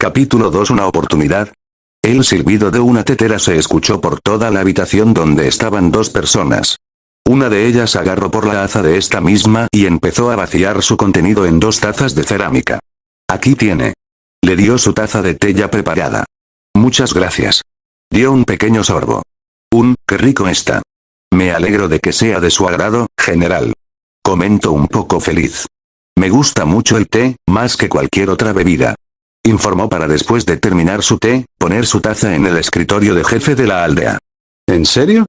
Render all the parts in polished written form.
Capítulo 2. Una oportunidad. El silbido de una tetera se escuchó por toda la habitación donde estaban dos personas. Una de ellas agarró por la taza de esta misma y empezó a vaciar su contenido en dos tazas de cerámica. Aquí tiene. Le dio su taza de té ya preparada. Muchas gracias. Dio un pequeño sorbo. Qué rico está. Me alegro de que sea de su agrado, general. Comentó un poco feliz. Me gusta mucho el té, más que cualquier otra bebida. Informó para después de terminar su té, poner su taza en el escritorio de jefe de la aldea. ¿En serio?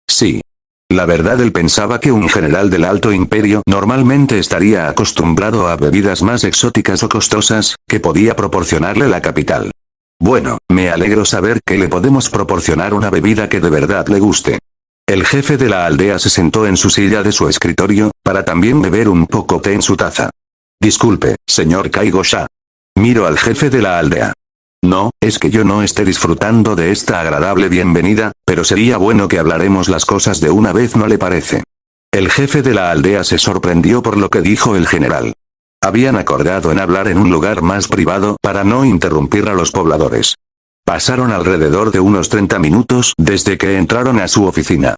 Sí. La verdad él pensaba que un general del Alto Imperio normalmente estaría acostumbrado a bebidas más exóticas o costosas, que podía proporcionarle la capital. Bueno, me alegro saber que le podemos proporcionar una bebida que de verdad le guste. El jefe de la aldea se sentó en su silla de su escritorio, para también beber un poco té en su taza. Disculpe, señor Kaigo-sha. Miro al jefe de la aldea. No, es que yo no esté disfrutando de esta agradable bienvenida, pero sería bueno que hablaremos las cosas de una vez, ¿no le parece? El jefe de la aldea se sorprendió por lo que dijo el general. Habían acordado en hablar en un lugar más privado para no interrumpir a los pobladores. Pasaron alrededor de unos 30 minutos desde que entraron a su oficina.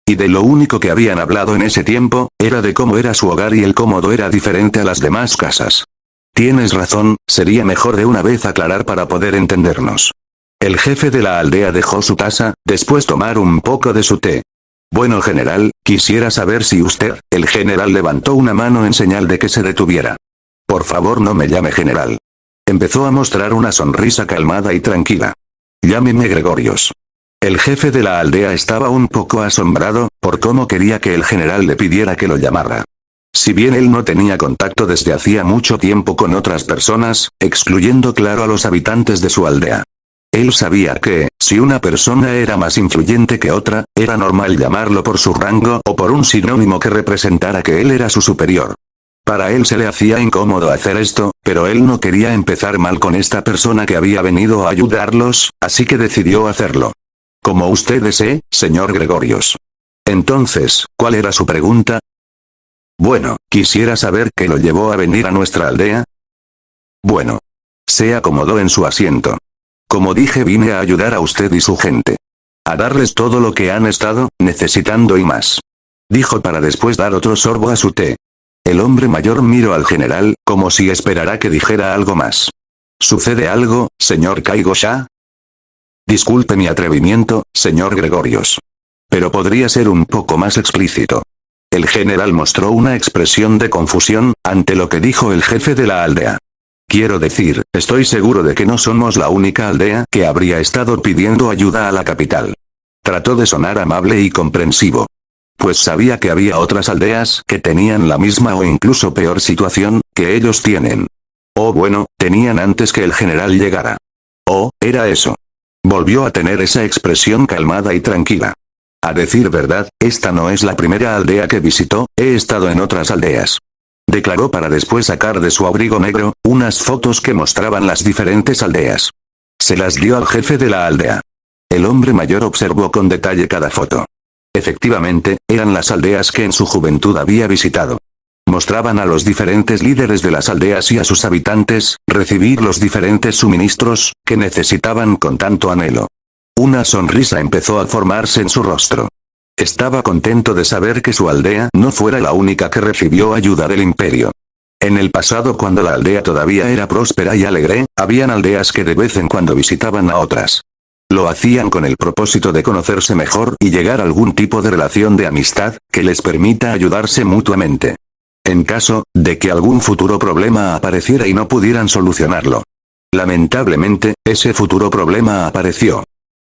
Y de lo único que habían hablado en ese tiempo, era de cómo era su hogar y el cómodo era diferente a las demás casas. Tienes razón, sería mejor de una vez aclarar para poder entendernos. El jefe de la aldea dejó su taza, después tomar un poco de su té. Bueno, general, quisiera saber si usted, el general levantó una mano en señal de que se detuviera. Por favor, no me llame general. Empezó a mostrar una sonrisa calmada y tranquila. Llámeme Gregorios. El jefe de la aldea estaba un poco asombrado, por cómo quería que el general le pidiera que lo llamara. Si bien él no tenía contacto desde hacía mucho tiempo con otras personas, excluyendo claro a los habitantes de su aldea. Él sabía que, si una persona era más influyente que otra, era normal llamarlo por su rango o por un sinónimo que representara que él era su superior. Para él se le hacía incómodo hacer esto, pero él no quería empezar mal con esta persona que había venido a ayudarlos, así que decidió hacerlo. Como usted desee, señor Gregorios. Entonces, ¿cuál era su pregunta? Bueno, quisiera saber qué lo llevó a venir a nuestra aldea. Bueno. Se acomodó en su asiento. Como dije, vine a ayudar a usted y su gente. A darles todo lo que han estado necesitando y más. Dijo para después dar otro sorbo a su té. El hombre mayor miró al general, como si esperara que dijera algo más. ¿Sucede algo, señor Kaigo-sha? Disculpe mi atrevimiento, señor Gregorios. Pero podría ser un poco más explícito. El general mostró una expresión de confusión, ante lo que dijo el jefe de la aldea. Quiero decir, estoy seguro de que no somos la única aldea que habría estado pidiendo ayuda a la capital. Trató de sonar amable y comprensivo. Pues sabía que había otras aldeas que tenían la misma o incluso peor situación que ellos tienen. O bueno, tenían antes que el general llegara. Oh, era eso. Volvió a tener esa expresión calmada y tranquila. A decir verdad, esta no es la primera aldea que visitó, he estado en otras aldeas. Declaró para después sacar de su abrigo negro, unas fotos que mostraban las diferentes aldeas. Se las dio al jefe de la aldea. El hombre mayor observó con detalle cada foto. Efectivamente, eran las aldeas que en su juventud había visitado. Mostraban a los diferentes líderes de las aldeas y a sus habitantes, recibir los diferentes suministros, que necesitaban con tanto anhelo. Una sonrisa empezó a formarse en su rostro. Estaba contento de saber que su aldea no fuera la única que recibió ayuda del imperio. En el pasado, cuando la aldea todavía era próspera y alegre, habían aldeas que de vez en cuando visitaban a otras. Lo hacían con el propósito de conocerse mejor y llegar a algún tipo de relación de amistad, que les permita ayudarse mutuamente. En caso de que algún futuro problema apareciera y no pudieran solucionarlo. Lamentablemente, ese futuro problema apareció.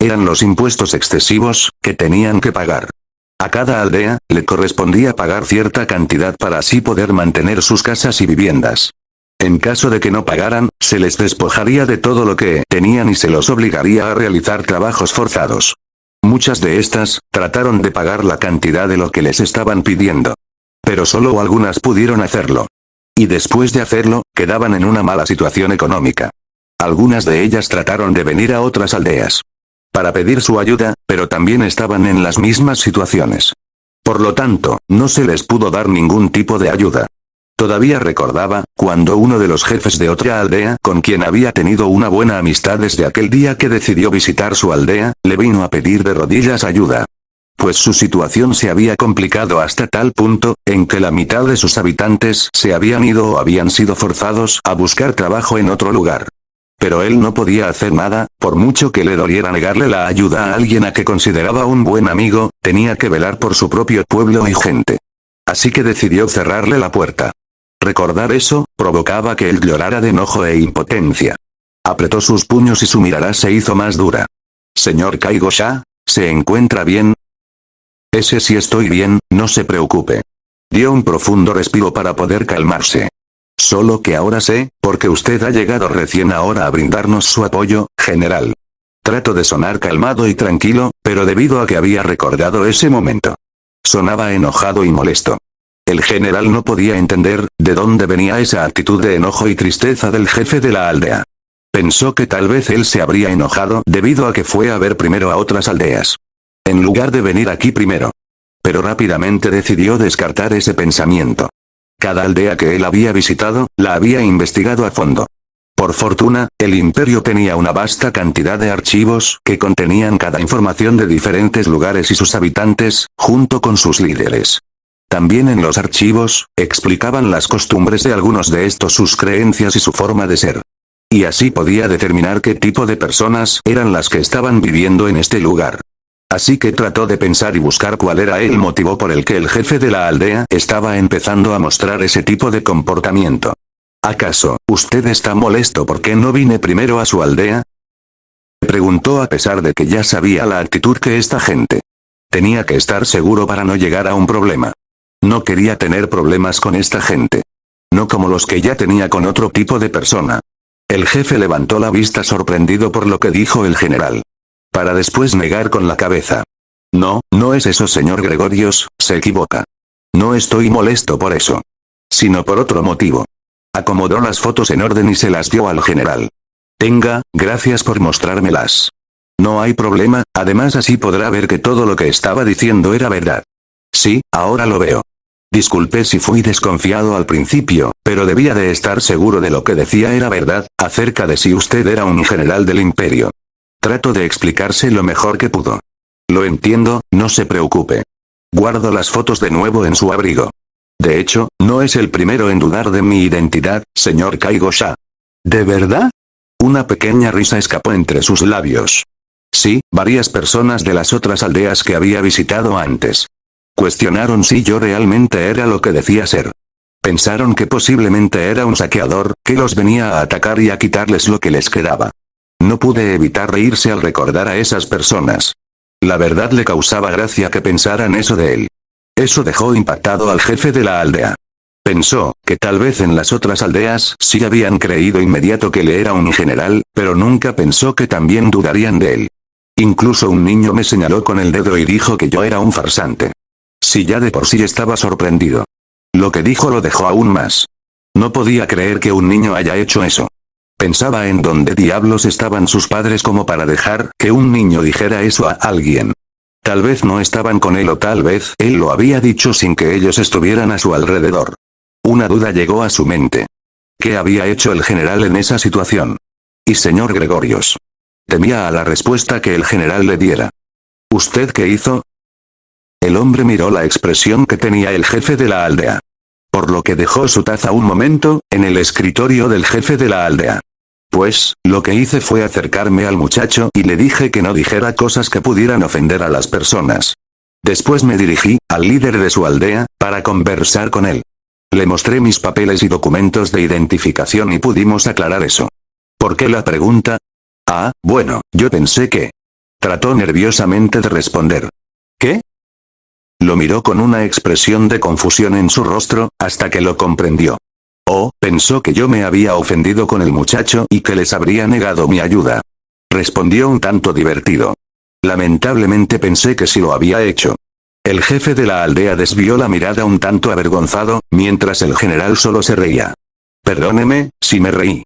Eran los impuestos excesivos, que tenían que pagar. A cada aldea, le correspondía pagar cierta cantidad para así poder mantener sus casas y viviendas. En caso de que no pagaran, se les despojaría de todo lo que tenían y se los obligaría a realizar trabajos forzados. Muchas de estas, trataron de pagar la cantidad de lo que les estaban pidiendo. Pero solo algunas pudieron hacerlo. Y después de hacerlo, quedaban en una mala situación económica. Algunas de ellas trataron de venir a otras aldeas para pedir su ayuda, pero también estaban en las mismas situaciones. Por lo tanto, no se les pudo dar ningún tipo de ayuda. Todavía recordaba, cuando uno de los jefes de otra aldea, con quien había tenido una buena amistad desde aquel día que decidió visitar su aldea, le vino a pedir de rodillas ayuda. Pues su situación se había complicado hasta tal punto, en que la mitad de sus habitantes se habían ido o habían sido forzados a buscar trabajo en otro lugar. Pero él no podía hacer nada, por mucho que le doliera negarle la ayuda a alguien a que consideraba un buen amigo, tenía que velar por su propio pueblo y gente. Así que decidió cerrarle la puerta. Recordar eso, provocaba que él llorara de enojo e impotencia. Apretó sus puños y su mirada se hizo más dura. Señor Kaigo-sha, ¿se encuentra bien? Ese sí estoy bien, no se preocupe. Dio un profundo respiro para poder calmarse. Solo que ahora sé, porque usted ha llegado recién ahora a brindarnos su apoyo, general. Trato de sonar calmado y tranquilo, pero debido a que había recordado ese momento. Sonaba enojado y molesto. El general no podía entender, de dónde venía esa actitud de enojo y tristeza del jefe de la aldea. Pensó que tal vez él se habría enojado debido a que fue a ver primero a otras aldeas. En lugar de venir aquí primero. Pero rápidamente decidió descartar ese pensamiento. Cada aldea que él había visitado, la había investigado a fondo. Por fortuna, el imperio tenía una vasta cantidad de archivos que contenían cada información de diferentes lugares y sus habitantes, junto con sus líderes. También en los archivos, explicaban las costumbres de algunos de estos, sus creencias y su forma de ser. Y así podía determinar qué tipo de personas eran las que estaban viviendo en este lugar. Así que trató de pensar y buscar cuál era el motivo por el que el jefe de la aldea estaba empezando a mostrar ese tipo de comportamiento. ¿Acaso, usted está molesto porque no vine primero a su aldea? Preguntó a pesar de que ya sabía la actitud que esta gente. Tenía que estar seguro para no llegar a un problema. No quería tener problemas con esta gente. No como los que ya tenía con otro tipo de persona. El jefe levantó la vista sorprendido por lo que dijo el general. Para después negar con la cabeza. No, no es eso, señor Gregorios, se equivoca. No estoy molesto por eso. Sino por otro motivo. Acomodó las fotos en orden y se las dio al general. Tenga, gracias por mostrármelas. No hay problema, además así podrá ver que todo lo que estaba diciendo era verdad. Sí, ahora lo veo. Disculpe si fui desconfiado al principio, pero debía de estar seguro de lo que decía era verdad, acerca de si usted era un general del imperio. Trato de explicarse lo mejor que pudo. Lo entiendo, no se preocupe. Guardo las fotos de nuevo en su abrigo. De hecho, no es el primero en dudar de mi identidad, señor Kaigo-sha. ¿De verdad? Una pequeña risa escapó entre sus labios. Sí, varias personas de las otras aldeas que había visitado antes. Cuestionaron si yo realmente era lo que decía ser. Pensaron que posiblemente era un saqueador, que los venía a atacar y a quitarles lo que les quedaba. No pude evitar reírse al recordar a esas personas. La verdad le causaba gracia que pensaran eso de él. Eso dejó impactado al jefe de la aldea. Pensó, que tal vez en las otras aldeas sí habían creído inmediato que le era un general, pero nunca pensó que también dudarían de él. Incluso un niño me señaló con el dedo y dijo que yo era un farsante. Si ya de por sí estaba sorprendido. Lo que dijo lo dejó aún más. No podía creer que un niño haya hecho eso. Pensaba en dónde diablos estaban sus padres como para dejar que un niño dijera eso a alguien. Tal vez no estaban con él o tal vez él lo había dicho sin que ellos estuvieran a su alrededor. Una duda llegó a su mente. ¿Qué había hecho el general en esa situación? Y señor Gregorios. Temía a la respuesta que el general le diera. ¿Usted qué hizo? El hombre miró la expresión que tenía el jefe de la aldea. Por lo que dejó su taza un momento, en el escritorio del jefe de la aldea. Pues, lo que hice fue acercarme al muchacho y le dije que no dijera cosas que pudieran ofender a las personas. Después me dirigí al líder de su aldea, para conversar con él. Le mostré mis papeles y documentos de identificación y pudimos aclarar eso. ¿Por qué la pregunta? Ah, bueno, yo pensé que... Trató nerviosamente de responder. ¿Qué? Lo miró con una expresión de confusión en su rostro, hasta que lo comprendió. Oh, pensó que yo me había ofendido con el muchacho y que les habría negado mi ayuda. Respondió un tanto divertido. Lamentablemente pensé que sí lo había hecho. El jefe de la aldea desvió la mirada un tanto avergonzado, mientras el general solo se reía. Perdóneme, si me reí.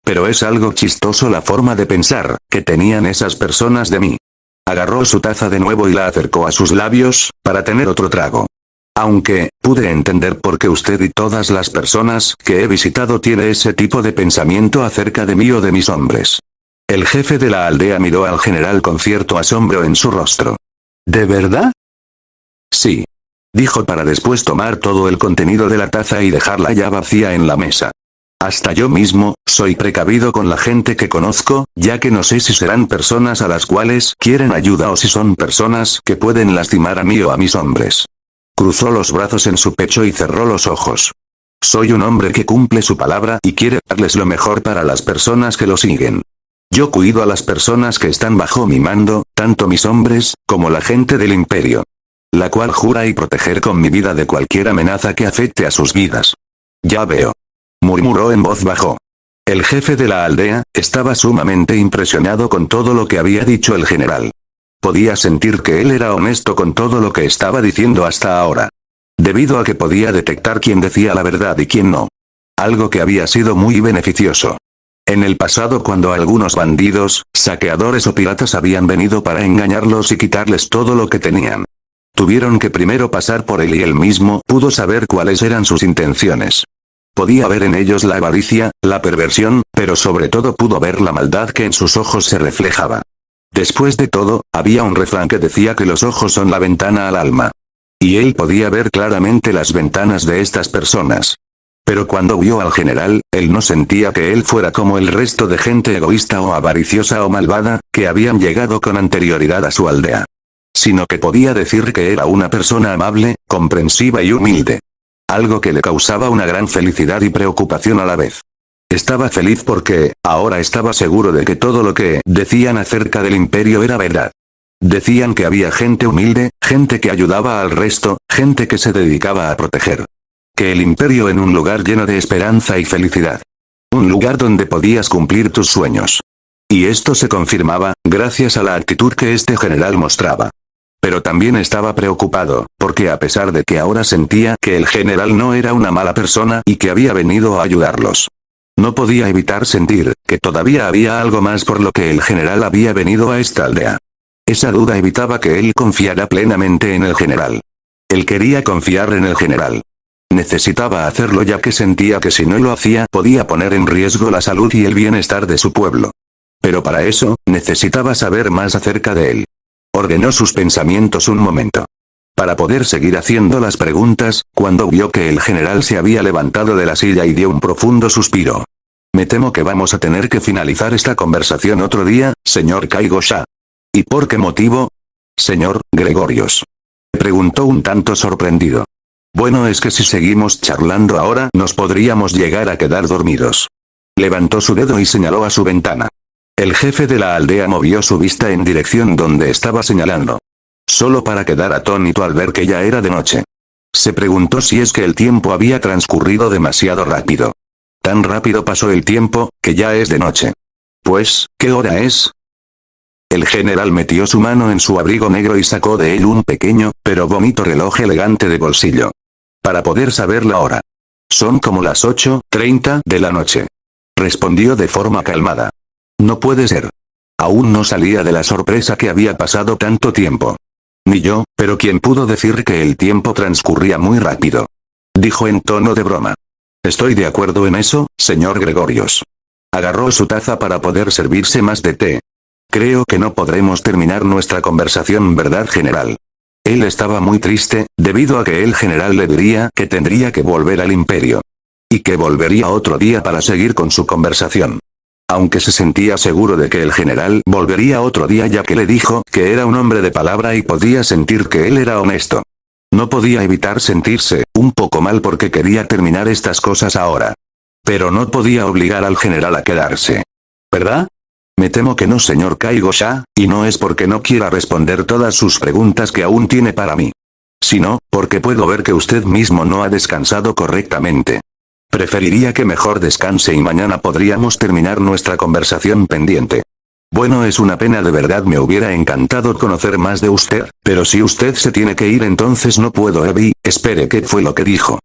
Pero es algo chistoso la forma de pensar que tenían esas personas de mí. Agarró su taza de nuevo y la acercó a sus labios, para tener otro trago. Aunque, pude entender por qué usted y todas las personas que he visitado tiene ese tipo de pensamiento acerca de mí o de mis hombres. El jefe de la aldea miró al general con cierto asombro en su rostro. ¿De verdad? Sí. Dijo para después tomar todo el contenido de la taza y dejarla ya vacía en la mesa. Hasta yo mismo, soy precavido con la gente que conozco, ya que no sé si serán personas a las cuales quieren ayuda o si son personas que pueden lastimar a mí o a mis hombres. Cruzó los brazos en su pecho y cerró los ojos. Soy un hombre que cumple su palabra y quiere darles lo mejor para las personas que lo siguen. Yo cuido a las personas que están bajo mi mando, tanto mis hombres, como la gente del imperio. La cual jura y proteger con mi vida de cualquier amenaza que afecte a sus vidas. Ya veo. Murmuró en voz bajo. El jefe de la aldea, estaba sumamente impresionado con todo lo que había dicho el general. Podía sentir que él era honesto con todo lo que estaba diciendo hasta ahora. Debido a que podía detectar quién decía la verdad y quién no. Algo que había sido muy beneficioso. En el pasado cuando algunos bandidos, saqueadores o piratas habían venido para engañarlos y quitarles todo lo que tenían. Tuvieron que primero pasar por él y él mismo pudo saber cuáles eran sus intenciones. Podía ver en ellos la avaricia, la perversión, pero sobre todo pudo ver la maldad que en sus ojos se reflejaba. Después de todo, había un refrán que decía que los ojos son la ventana al alma. Y él podía ver claramente las ventanas de estas personas. Pero cuando vio al general, él no sentía que él fuera como el resto de gente egoísta o avariciosa o malvada, que habían llegado con anterioridad a su aldea. Sino que podía decir que era una persona amable, comprensiva y humilde. Algo que le causaba una gran felicidad y preocupación a la vez. Estaba feliz porque, ahora estaba seguro de que todo lo que decían acerca del imperio era verdad. Decían que había gente humilde, gente que ayudaba al resto, gente que se dedicaba a proteger. Que el imperio en un lugar lleno de esperanza y felicidad. Un lugar donde podías cumplir tus sueños. Y esto se confirmaba, gracias a la actitud que este general mostraba. Pero también estaba preocupado, porque a pesar de que ahora sentía que el general no era una mala persona y que había venido a ayudarlos. No podía evitar sentir que todavía había algo más por lo que el general había venido a esta aldea. Esa duda evitaba que él confiara plenamente en el general. Él quería confiar en el general. Necesitaba hacerlo ya que sentía que si no lo hacía podía poner en riesgo la salud y el bienestar de su pueblo. Pero para eso, necesitaba saber más acerca de él. Ordenó sus pensamientos un momento. Para poder seguir haciendo las preguntas, cuando vio que el general se había levantado de la silla y dio un profundo suspiro. Me temo que vamos a tener que finalizar esta conversación otro día, señor Kaigo-sha. ¿Y por qué motivo? Señor Gregorios. Preguntó un tanto sorprendido. Bueno, es que si seguimos charlando ahora nos podríamos llegar a quedar dormidos. Levantó su dedo y señaló a su ventana. El jefe de la aldea movió su vista en dirección donde estaba señalando. Solo para quedar atónito al ver que ya era de noche. Se preguntó si es que el tiempo había transcurrido demasiado rápido. Tan rápido pasó el tiempo, que ya es de noche. Pues, ¿qué hora es? El general metió su mano en su abrigo negro y sacó de él un pequeño, pero bonito reloj elegante de bolsillo. Para poder saber la hora. Son como las 8:30 de la noche. Respondió de forma calmada. No puede ser. Aún no salía de la sorpresa que había pasado tanto tiempo. Ni yo, pero ¿quién pudo decir que el tiempo transcurría muy rápido? Dijo en tono de broma. Estoy de acuerdo en eso, señor Gregorios. Agarró su taza para poder servirse más de té. Creo que no podremos terminar nuestra conversación, ¿verdad, general? Él estaba muy triste, debido a que el general le diría que tendría que volver al imperio. Y que volvería otro día para seguir con su conversación. Aunque se sentía seguro de que el general volvería otro día ya que le dijo que era un hombre de palabra y podía sentir que él era honesto. No podía evitar sentirse un poco mal porque quería terminar estas cosas ahora. Pero no podía obligar al general a quedarse. ¿Verdad? Me temo que no, señor Kaigo-sha, y no es porque no quiera responder todas sus preguntas que aún tiene para mí. Sino, porque puedo ver que usted mismo no ha descansado correctamente. Preferiría que mejor descanse y mañana podríamos terminar nuestra conversación pendiente. Bueno, es una pena, de verdad me hubiera encantado conocer más de usted, pero si usted se tiene que ir entonces no puedo. Espere, ¿qué fue lo que dijo?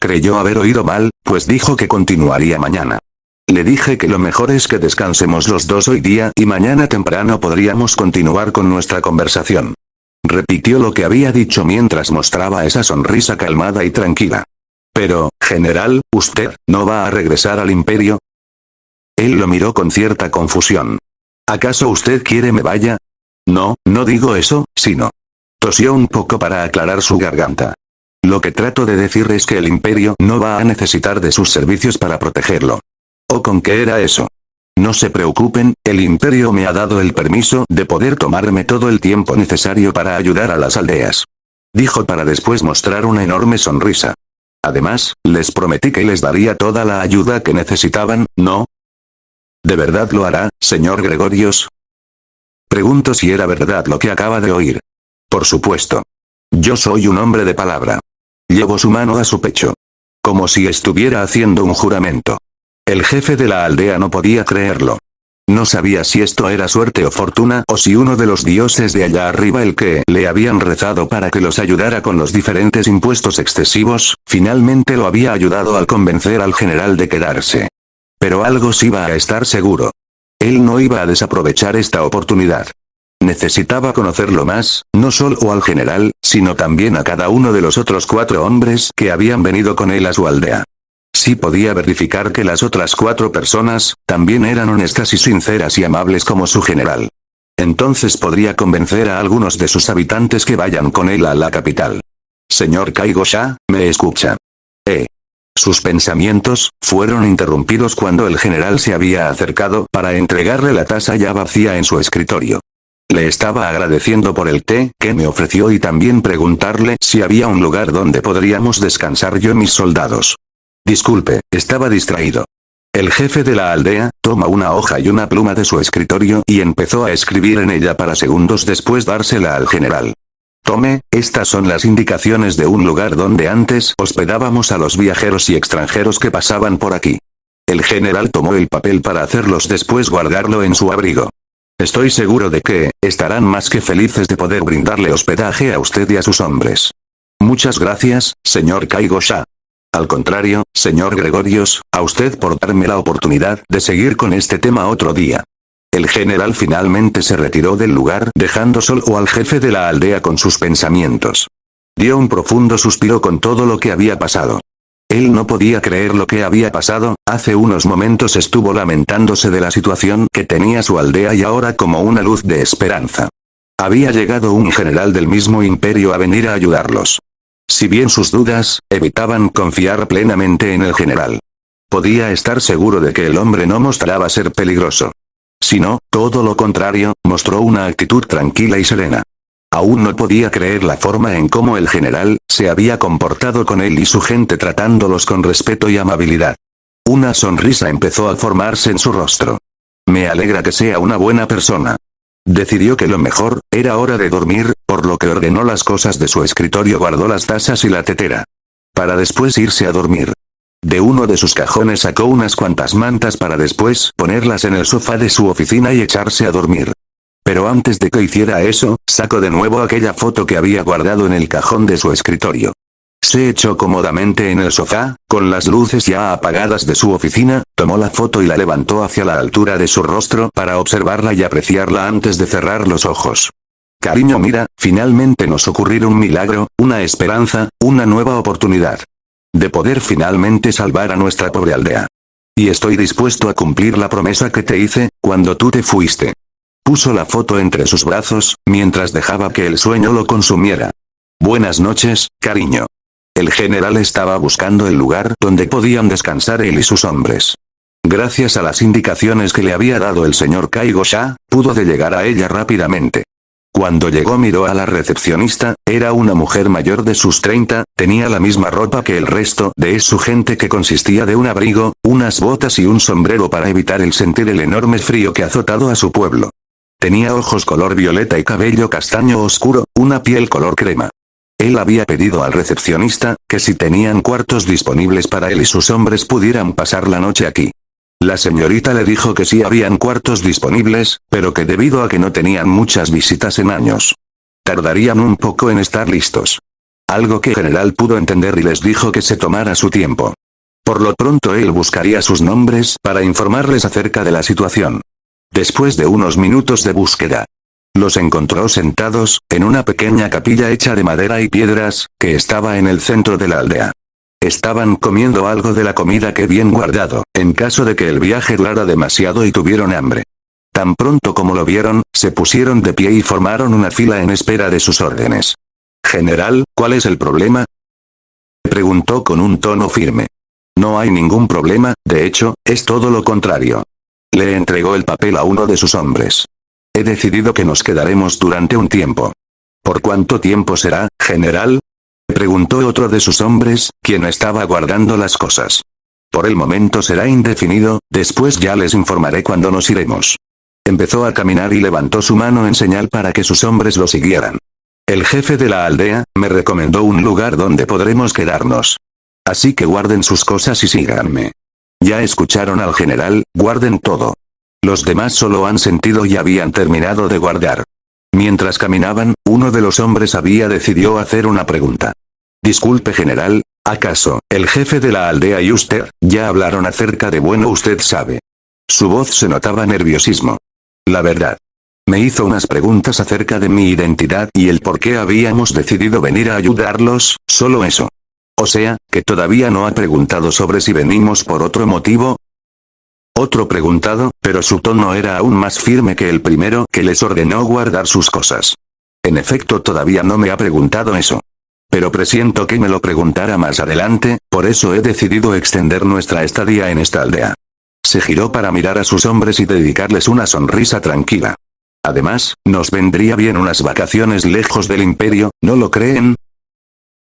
Creyó haber oído mal, pues dijo que continuaría mañana. Le dije que lo mejor es que descansemos los dos hoy día y mañana temprano podríamos continuar con nuestra conversación. repitió lo que había dicho mientras mostraba esa sonrisa calmada y tranquila. Pero, general, ¿usted no va a regresar al imperio? Él lo miró con cierta confusión. ¿Acaso usted quiere me vaya? No, no digo eso, sino. Tosió un poco para aclarar su garganta. Lo que trato de decir es que el imperio no va a necesitar de sus servicios para protegerlo. ¿O con qué era eso? No se preocupen, el imperio me ha dado el permiso de poder tomarme todo el tiempo necesario para ayudar a las aldeas. Dijo para después mostrar una enorme sonrisa. Además, les prometí que les daría toda la ayuda que necesitaban, ¿no? ¿De verdad lo hará, señor Gregorios? Pregunto si era verdad lo que acaba de oír. Por supuesto. Yo soy un hombre de palabra. Llevó su mano a su pecho. Como si estuviera haciendo un juramento. El jefe de la aldea no podía creerlo. No sabía si esto era suerte o fortuna o si uno de los dioses de allá arriba el que le habían rezado para que los ayudara con los diferentes impuestos excesivos, finalmente lo había ayudado al convencer al general de quedarse. Pero algo sí iba a estar seguro. Él no iba a desaprovechar esta oportunidad. Necesitaba conocerlo más, no solo al general, sino también a cada uno de los otros 4 hombres que habían venido con él a su aldea. Sí podía verificar que las otras 4 personas, también eran honestas y sinceras y amables como su general. Entonces podría convencer a algunos de sus habitantes que vayan con él a la capital. Señor Kaigo-sha, ¿me escucha? Sus pensamientos fueron interrumpidos cuando el general se había acercado para entregarle la taza ya vacía en su escritorio. Le estaba agradeciendo por el té que me ofreció y también preguntarle si había un lugar donde podríamos descansar yo y mis soldados. Disculpe, estaba distraído. El jefe de la aldea toma una hoja y una pluma de su escritorio y empezó a escribir en ella para segundos después dársela al general. Tome, estas son las indicaciones de un lugar donde antes hospedábamos a los viajeros y extranjeros que pasaban por aquí. El general tomó el papel para hacerlos después guardarlo en su abrigo. Estoy seguro de que estarán más que felices de poder brindarle hospedaje a usted y a sus hombres. Muchas gracias, señor Kaigo-sha. Al contrario, señor Gregorios, a usted por darme la oportunidad de seguir con este tema otro día. El general finalmente se retiró del lugar dejando solo al jefe de la aldea con sus pensamientos. Dio un profundo suspiro con todo lo que había pasado. Él no podía creer lo que había pasado, hace unos momentos estuvo lamentándose de la situación que tenía su aldea y ahora como una luz de esperanza. Había llegado un general del mismo imperio a venir a ayudarlos. Si bien sus dudas evitaban confiar plenamente en el general. Podía estar seguro de que el hombre no mostraba ser peligroso. Sino, todo lo contrario, mostró una actitud tranquila y serena. Aún no podía creer la forma en cómo el general se había comportado con él y su gente tratándolos con respeto y amabilidad. Una sonrisa empezó a formarse en su rostro. Me alegra que sea una buena persona. Decidió que lo mejor era hora de dormir, por lo que ordenó las cosas de su escritorio, guardó las tazas y la tetera. Para después irse a dormir. De uno de sus cajones sacó unas cuantas mantas para después ponerlas en el sofá de su oficina y echarse a dormir. Pero antes de que hiciera eso, sacó de nuevo aquella foto que había guardado en el cajón de su escritorio. Se echó cómodamente en el sofá, con las luces ya apagadas de su oficina, tomó la foto y la levantó hacia la altura de su rostro para observarla y apreciarla antes de cerrar los ojos. Cariño, mira, finalmente nos ocurrió un milagro, una esperanza, una nueva oportunidad. De poder finalmente salvar a nuestra pobre aldea. Y estoy dispuesto a cumplir la promesa que te hice, cuando tú te fuiste. Puso la foto entre sus brazos, mientras dejaba que el sueño lo consumiera. Buenas noches, cariño. El general estaba buscando el lugar donde podían descansar él y sus hombres. Gracias a las indicaciones que le había dado el señor Kaigo-sha, pudo de llegar a ella rápidamente. Cuando llegó miró a la recepcionista, era una mujer mayor de sus 30, tenía la misma ropa que el resto de su gente que consistía de un abrigo, unas botas y un sombrero para evitar el sentir el enorme frío que azotado a su pueblo. Tenía ojos color violeta y cabello castaño oscuro, una piel color crema. Él había pedido al recepcionista que si tenían cuartos disponibles para él y sus hombres pudieran pasar la noche aquí. La señorita le dijo que sí habían cuartos disponibles, pero que debido a que no tenían muchas visitas en años, tardarían un poco en estar listos. Algo que el general pudo entender y les dijo que se tomara su tiempo. Por lo pronto él buscaría sus nombres para informarles acerca de la situación. Después de unos minutos de búsqueda, Los encontró sentados, en una pequeña capilla hecha de madera y piedras, que estaba en el centro de la aldea. Estaban comiendo algo de la comida que habían guardado, en caso de que el viaje durara demasiado y tuvieron hambre. Tan pronto como lo vieron, se pusieron de pie y formaron una fila en espera de sus órdenes. «General, ¿cuál es el problema?», preguntó con un tono firme. «No hay ningún problema, de hecho, es todo lo contrario». Le entregó el papel a uno de sus hombres. «He decidido que nos quedaremos durante un tiempo». «¿Por cuánto tiempo será, general?», preguntó otro de sus hombres, quien estaba guardando las cosas. «Por el momento será indefinido, después ya les informaré cuando nos iremos». Empezó a caminar y levantó su mano en señal para que sus hombres lo siguieran. «El jefe de la aldea, me recomendó un lugar donde podremos quedarnos. Así que guarden sus cosas y síganme». Ya escucharon al general, guarden todo. Los demás solo han sentido y habían terminado de guardar. Mientras caminaban, uno de los hombres decidió hacer una pregunta. «Disculpe general, ¿acaso, el jefe de la aldea y usted, ya hablaron acerca de bueno usted sabe?» Su voz se notaba nerviosismo. «La verdad. Me hizo unas preguntas acerca de mi identidad y el por qué habíamos decidido venir a ayudarlos, solo eso. O sea, que todavía no ha preguntado sobre si venimos por otro motivo». Otro preguntado, pero su tono era aún más firme que el primero, que les ordenó guardar sus cosas. «En efecto, todavía no me ha preguntado eso. Pero presiento que me lo preguntará más adelante, por eso he decidido extender nuestra estadía en esta aldea». Se giró para mirar a sus hombres y dedicarles una sonrisa tranquila. «Además, nos vendría bien unas vacaciones lejos del imperio, ¿no lo creen?».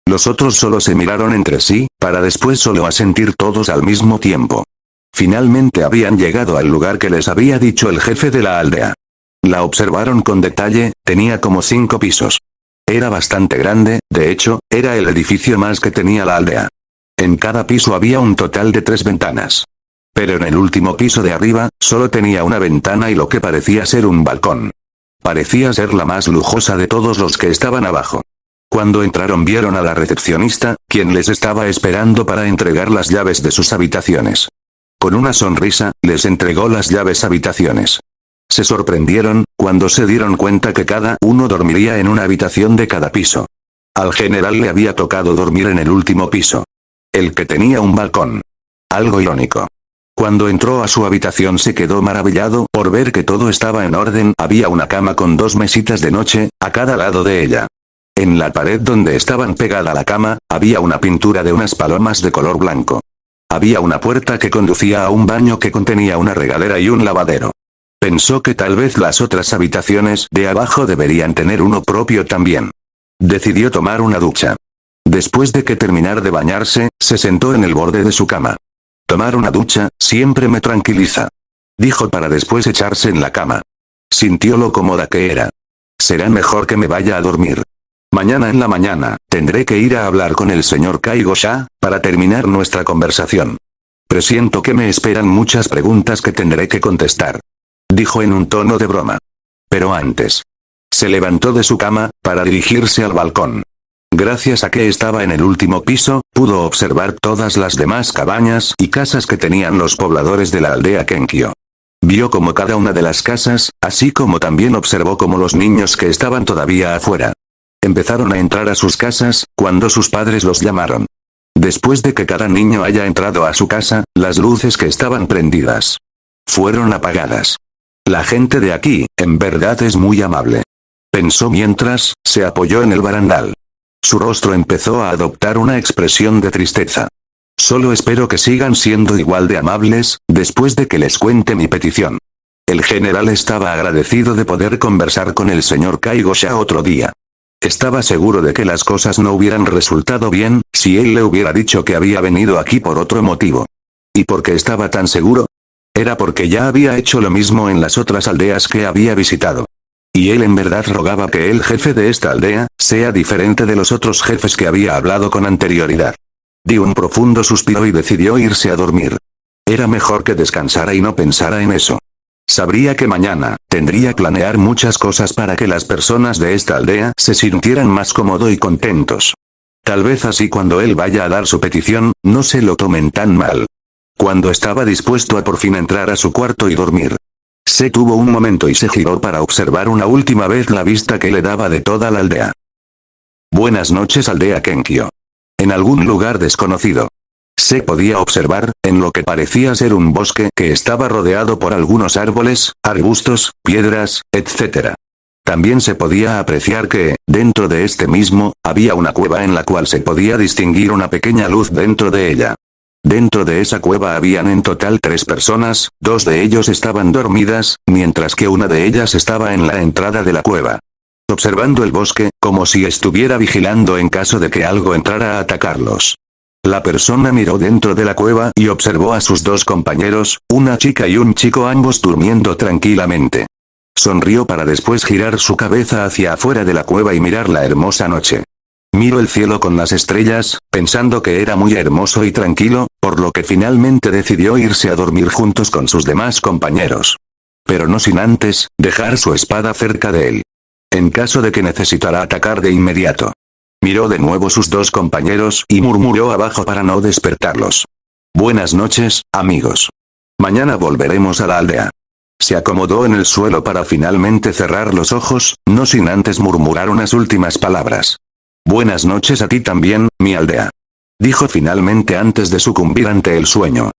Los otros solo se miraron entre sí, para después solo asentir todos al mismo tiempo. Finalmente habían llegado al lugar que les había dicho el jefe de la aldea. La observaron con detalle, tenía como 5 pisos. Era bastante grande, de hecho, era el edificio más que tenía la aldea. En cada piso había un total de 3 ventanas. Pero en el último piso de arriba, solo tenía una ventana y lo que parecía ser un balcón. Parecía ser la más lujosa de todos los que estaban abajo. Cuando entraron vieron a la recepcionista, quien les estaba esperando para entregar las llaves de sus habitaciones. Con una sonrisa, les entregó las llaves habitaciones. Se sorprendieron, cuando se dieron cuenta que cada uno dormiría en una habitación de cada piso. Al general le había tocado dormir en el último piso. El que tenía un balcón. Algo irónico. Cuando entró a su habitación se quedó maravillado por ver que todo estaba en orden, había una cama con 2 mesitas de noche, a cada lado de ella. En la pared donde estaban pegada la cama, había una pintura de unas palomas de color blanco. Había una puerta que conducía a un baño que contenía una regadera y un lavadero. Pensó que tal vez las otras habitaciones de abajo deberían tener uno propio también. Decidió tomar una ducha. Después de que terminar de bañarse, se sentó en el borde de su cama. «Tomar una ducha, siempre me tranquiliza», dijo para después echarse en la cama. Sintió lo cómoda que era. «Será mejor que me vaya a dormir. Mañana en la mañana, tendré que ir a hablar con el señor Kaigo-sha, para terminar nuestra conversación. Presiento que me esperan muchas preguntas que tendré que contestar», dijo en un tono de broma. Pero antes. Se levantó de su cama, para dirigirse al balcón. Gracias a que estaba en el último piso, pudo observar todas las demás cabañas y casas que tenían los pobladores de la aldea Kenkyo. Vio como cada una de las casas, así como también observó como los niños que estaban todavía afuera. Empezaron a entrar a sus casas, cuando sus padres los llamaron. Después de que cada niño haya entrado a su casa, las luces que estaban prendidas fueron apagadas. «La gente de aquí, en verdad es muy amable», pensó mientras se apoyó en el barandal. Su rostro empezó a adoptar una expresión de tristeza. «Solo espero que sigan siendo igual de amables, después de que les cuente mi petición». El general estaba agradecido de poder conversar con el señor Kaigo-sha otro día. Estaba seguro de que las cosas no hubieran resultado bien, si él le hubiera dicho que había venido aquí por otro motivo. ¿Y por qué estaba tan seguro? Era porque ya había hecho lo mismo en las otras aldeas que había visitado. Y él en verdad rogaba que el jefe de esta aldea, sea diferente de los otros jefes que había hablado con anterioridad. Dio un profundo suspiro y decidió irse a dormir. Era mejor que descansara y no pensara en eso. Sabría que mañana, tendría que planear muchas cosas para que las personas de esta aldea se sintieran más cómodos y contentos. Tal vez así cuando él vaya a dar su petición, no se lo tomen tan mal. Cuando estaba dispuesto a por fin entrar a su cuarto y dormir. Se tuvo un momento y se giró para observar una última vez la vista que le daba de toda la aldea. Buenas noches, aldea Kenkyo. En algún lugar desconocido. Se podía observar, en lo que parecía ser un bosque que estaba rodeado por algunos árboles, arbustos, piedras, etc. También se podía apreciar que, dentro de este mismo, había una cueva en la cual se podía distinguir una pequeña luz dentro de ella. Dentro de esa cueva habían en total 3 personas, 2 de ellos estaban dormidas, mientras que una de ellas estaba en la entrada de la cueva. Observando el bosque, como si estuviera vigilando en caso de que algo entrara a atacarlos. La persona miró dentro de la cueva y observó a sus 2 compañeros, una chica y un chico, ambos durmiendo tranquilamente. Sonrió para después girar su cabeza hacia afuera de la cueva y mirar la hermosa noche. Miró el cielo con las estrellas, pensando que era muy hermoso y tranquilo, por lo que finalmente decidió irse a dormir juntos con sus demás compañeros. Pero no sin antes, dejar su espada cerca de él. En caso de que necesitara atacar de inmediato. Miró de nuevo sus 2 compañeros y murmuró abajo para no despertarlos. Buenas noches, amigos. Mañana volveremos a la aldea. Se acomodó en el suelo para finalmente cerrar los ojos, no sin antes murmurar unas últimas palabras. Buenas noches a ti también, mi aldea. Dijo finalmente antes de sucumbir ante el sueño.